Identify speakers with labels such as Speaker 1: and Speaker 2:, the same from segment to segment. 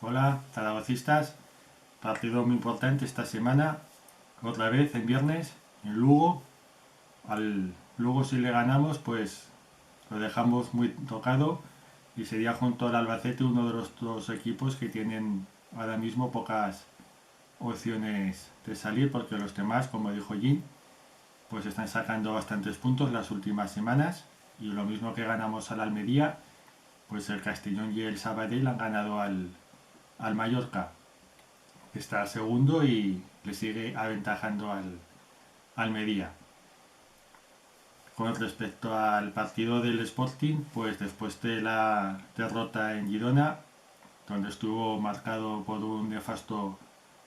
Speaker 1: Hola, zaragocistas. Partido muy importante esta semana. Otra vez en viernes, en Lugo. Al Lugo, si le ganamos, pues lo dejamos muy tocado y sería junto al Albacete uno de los dos equipos que tienen ahora mismo pocas opciones de salir, porque los demás, como dijo Jim, pues están sacando bastantes puntos las últimas semanas, y lo mismo que ganamos al Almería, pues el Castellón y el Sabadell han ganado al Mallorca, que está segundo y le sigue aventajando al Almería. Con respecto al partido del Sporting, pues después de la derrota en Girona, donde estuvo marcado por un nefasto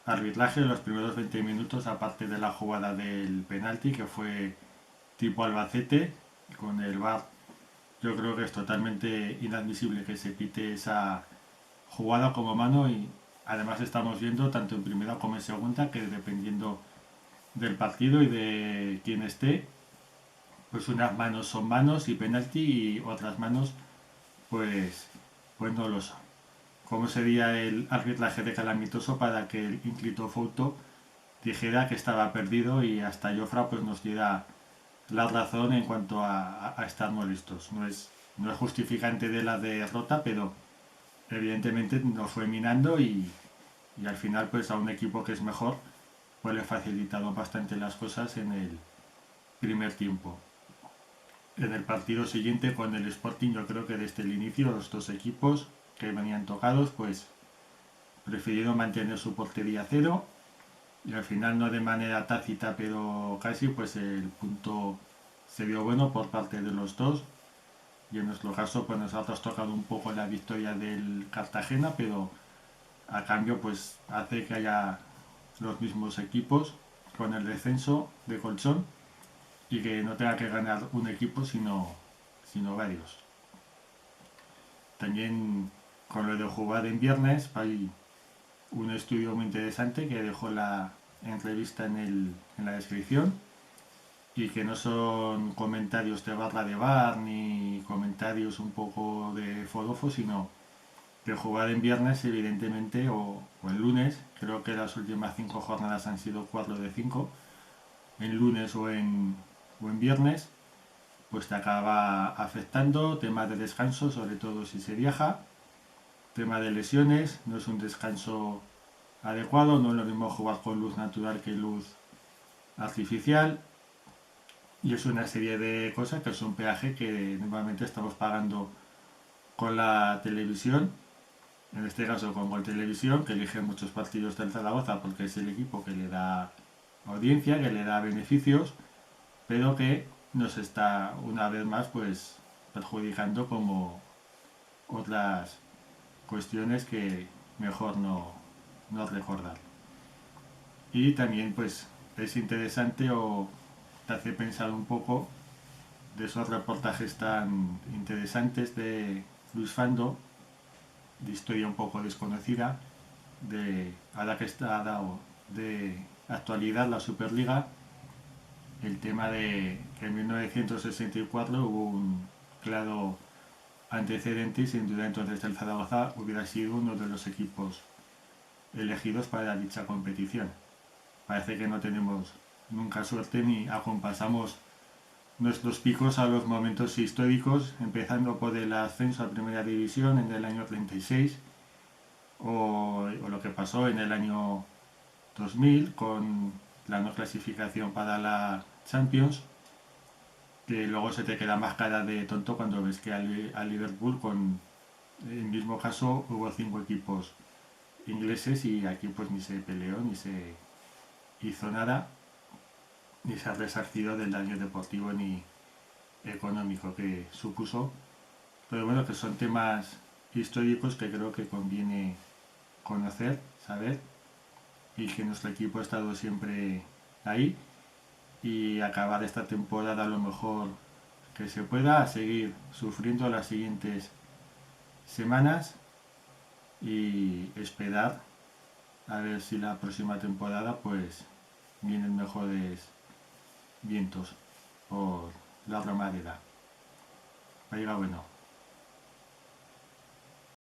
Speaker 1: arbitraje en los primeros 20 minutos, aparte de la jugada del penalti, que fue tipo Albacete, con el VAR, yo creo que es totalmente inadmisible que se quite esa jugada como mano, y además estamos viendo tanto en primera como en segunda que dependiendo del partido y de quién esté, pues unas manos son manos y penalti y otras manos pues no lo son. ¿Cómo sería el arbitraje de calamitoso para que el ínclito Fouto dijera que estaba perdido y hasta Jofra pues nos diera la razón en cuanto a estar molestos? No es justificante de la derrota, pero evidentemente nos fue minando, y al final pues a un equipo que es mejor pues le facilitaron bastante las cosas en el primer tiempo. En el partido siguiente con el Sporting, yo creo que desde el inicio los dos equipos que venían tocados pues prefirieron mantener su portería a cero, y al final, no de manera tácita pero casi, pues el punto se vio bueno por parte de los dos, y en nuestro caso pues nos ha trastocado un poco la victoria del Cartagena, pero a cambio pues hace que haya los mismos equipos con el descenso de colchón y que no tenga que ganar un equipo sino varios. También con lo de jugar en viernes hay un estudio muy interesante que dejo la entrevista en la descripción, y que no son comentarios de barra de bar ni comentarios un poco de forofo, sino que jugar en viernes evidentemente o en lunes, creo que las últimas 5 jornadas han sido 4 de 5, en lunes o en viernes, pues te acaba afectando, tema de descanso, sobre todo si se viaja, tema de lesiones, no es un descanso adecuado, no es lo mismo jugar con luz natural que luz artificial, y es una serie de cosas que es un peaje que normalmente estamos pagando con la televisión, en este caso con Gol Televisión, que elige muchos partidos del Zaragoza porque es el equipo que le da audiencia, que le da beneficios, pero que nos está una vez más pues perjudicando como otras cuestiones que mejor no recordar. Y también pues es interesante o te hace pensar un poco de esos reportajes tan interesantes de Luis Fando, de historia un poco desconocida, de ahora que está dado de actualidad la Superliga, el tema de que en 1964 hubo un claro antecedente, y sin duda entonces el Zaragoza hubiera sido uno de los equipos elegidos para dicha competición. Parece que no tenemos nunca suerte ni acompasamos nuestros picos a los momentos históricos, empezando por el ascenso a Primera División en el año 36, o lo que pasó en el año 2000 con la no clasificación para la Champions, que luego se te queda más cara de tonto cuando ves que al Liverpool, con el mismo caso, hubo 5 equipos ingleses y aquí pues ni se peleó, ni se hizo nada, ni se ha resarcido del daño deportivo ni económico que supuso. Pero bueno, que son temas históricos que creo que conviene conocer, saber, y que nuestro equipo ha estado siempre ahí, y acabar esta temporada lo mejor que se pueda, a seguir sufriendo las siguientes semanas y esperar a ver si la próxima temporada pues vienen mejores vientos por la romareda. Vaya bueno.